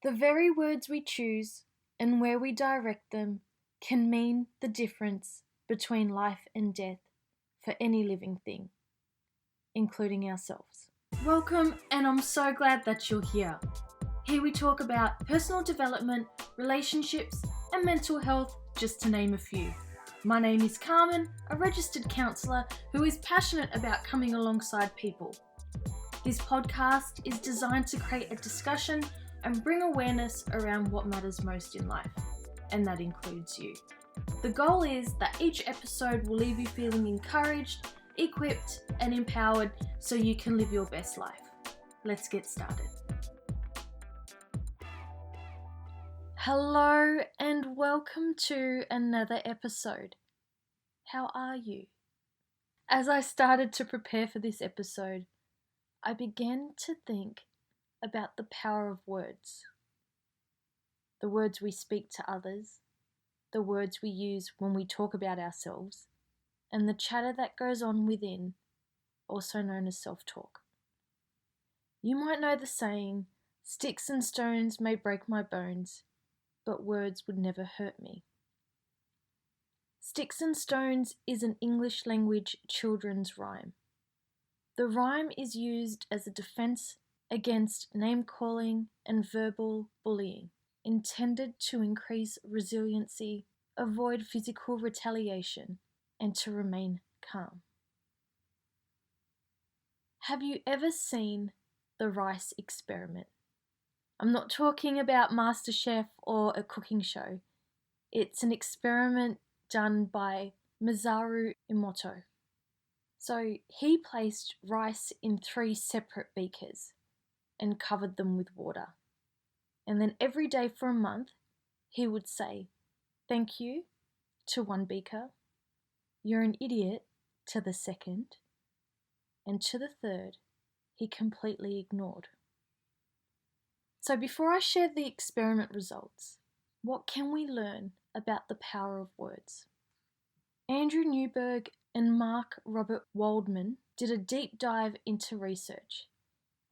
The very words we choose and where we direct them can mean the difference between life and death for any living thing, including ourselves. Welcome, and I'm so glad that you're here. Here we talk about personal development, relationships, and mental health, just to name a few. My name is Carmen, a registered counsellor who is passionate about coming alongside people. This podcast is designed to create a discussion and bring awareness around what matters most in life, and that includes you. The goal is that each episode will leave you feeling encouraged, equipped, and empowered so you can live your best life. Let's get started. Hello and welcome to another episode. How are you? As I started to prepare for this episode, I began to think about the power of words. The words we speak to others, the words we use when we talk about ourselves, and the chatter that goes on within, also known as self-talk. You might know the saying, "Sticks and stones may break my bones, but words would never hurt me." Sticks and Stones is an English language children's rhyme. The rhyme is used as a defense against name-calling and verbal bullying, intended to increase resiliency, avoid physical retaliation, and to remain calm. Have you ever seen the rice experiment? I'm not talking about MasterChef or a cooking show. It's an experiment done by Masaru Emoto. So he placed rice in 3 separate beakers and covered them with water. And then every day for a month, he would say, "Thank you" to one beaker, "You're an idiot" to the second, and to the third, he completely ignored. So before I share the experiment results, what can we learn about the power of words? Andrew Newberg and Mark Robert Waldman did a deep dive into research,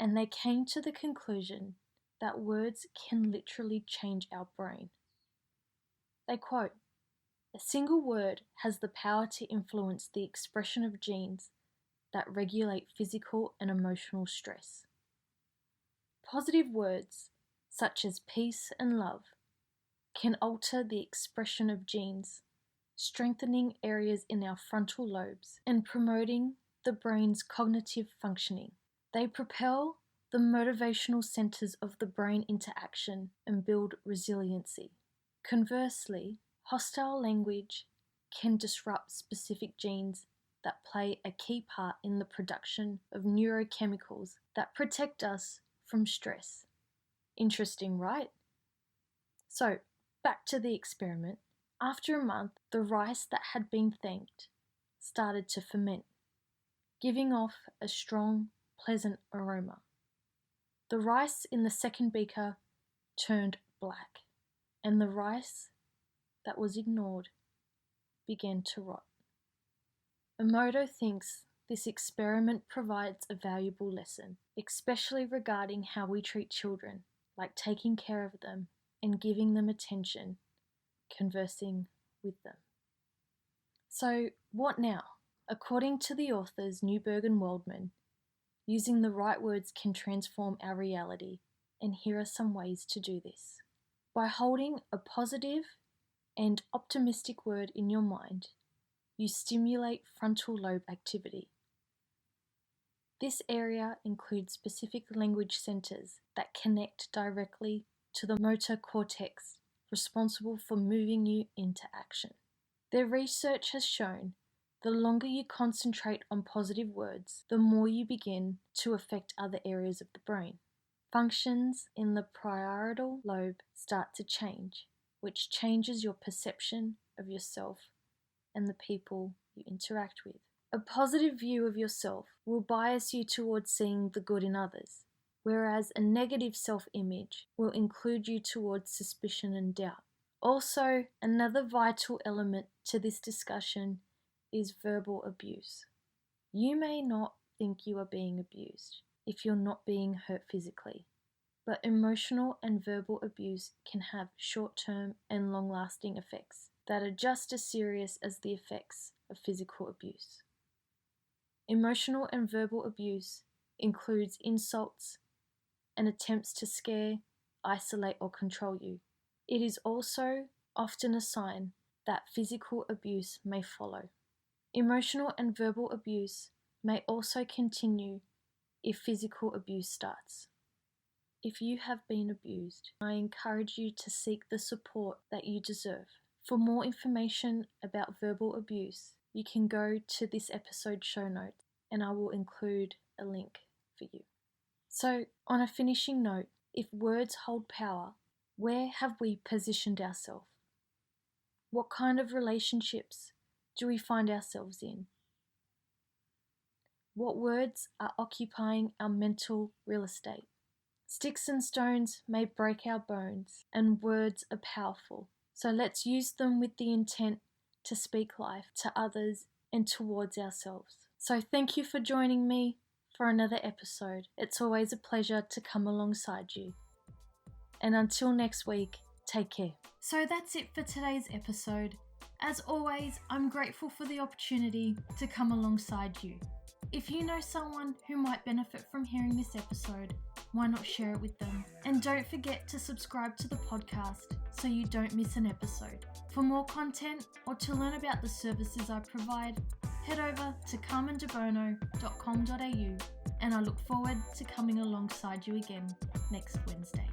and they came to the conclusion that words can literally change our brain. They quote, "A single word has the power to influence the expression of genes that regulate physical and emotional stress. Positive words, such as peace and love, can alter the expression of genes, strengthening areas in our frontal lobes and promoting the brain's cognitive functioning. They propel the motivational centers of the brain into action and build resiliency. Conversely, hostile language can disrupt specific genes that play a key part in the production of neurochemicals that protect us from stress." Interesting, right? So, back to the experiment. After a month, the rice that had been thanked started to ferment, giving off a strong, pleasant aroma. The rice in the second beaker turned black, and the rice that was ignored began to rot. Emoto thinks this experiment provides a valuable lesson, especially regarding how we treat children, like taking care of them and giving them attention, conversing with them. So, what now? According to the authors Newberg and Waldman, using the right words can transform our reality, and here are some ways to do this. By holding a positive and optimistic word in your mind, you stimulate frontal lobe activity. This area includes specific language centers that connect directly to the motor cortex, responsible for moving you into action. Their research has shown the longer you concentrate on positive words, the more you begin to affect other areas of the brain. Functions in the parietal lobe start to change, which changes your perception of yourself and the people you interact with. A positive view of yourself will bias you towards seeing the good in others, whereas a negative self-image will include you towards suspicion and doubt. Also, another vital element to this discussion is verbal abuse. You may not think you are being abused if you're not being hurt physically, but emotional and verbal abuse can have short-term and long-lasting effects that are just as serious as the effects of physical abuse. Emotional and verbal abuse includes insults and attempts to scare, isolate, or control you. It is also often a sign that physical abuse may follow. Emotional and verbal abuse may also continue if physical abuse starts. If you have been abused, I encourage you to seek the support that you deserve. For more information about verbal abuse, you can go to this episode's show notes and I will include a link for you. So, on a finishing note, if words hold power, where have we positioned ourselves? What kind of relationships do we find ourselves in? What words are occupying our mental real estate? Sticks and stones may break our bones, and words are powerful. So let's use them with the intent to speak life to others and towards ourselves. So thank you for joining me for another episode. It's always a pleasure to come alongside you. And until next week, take care. So that's it for today's episode. As always, I'm grateful for the opportunity to come alongside you. If you know someone who might benefit from hearing this episode, why not share it with them? And don't forget to subscribe to the podcast so you don't miss an episode. For more content or to learn about the services I provide, head over to carmendebono.com.au and I look forward to coming alongside you again next Wednesday.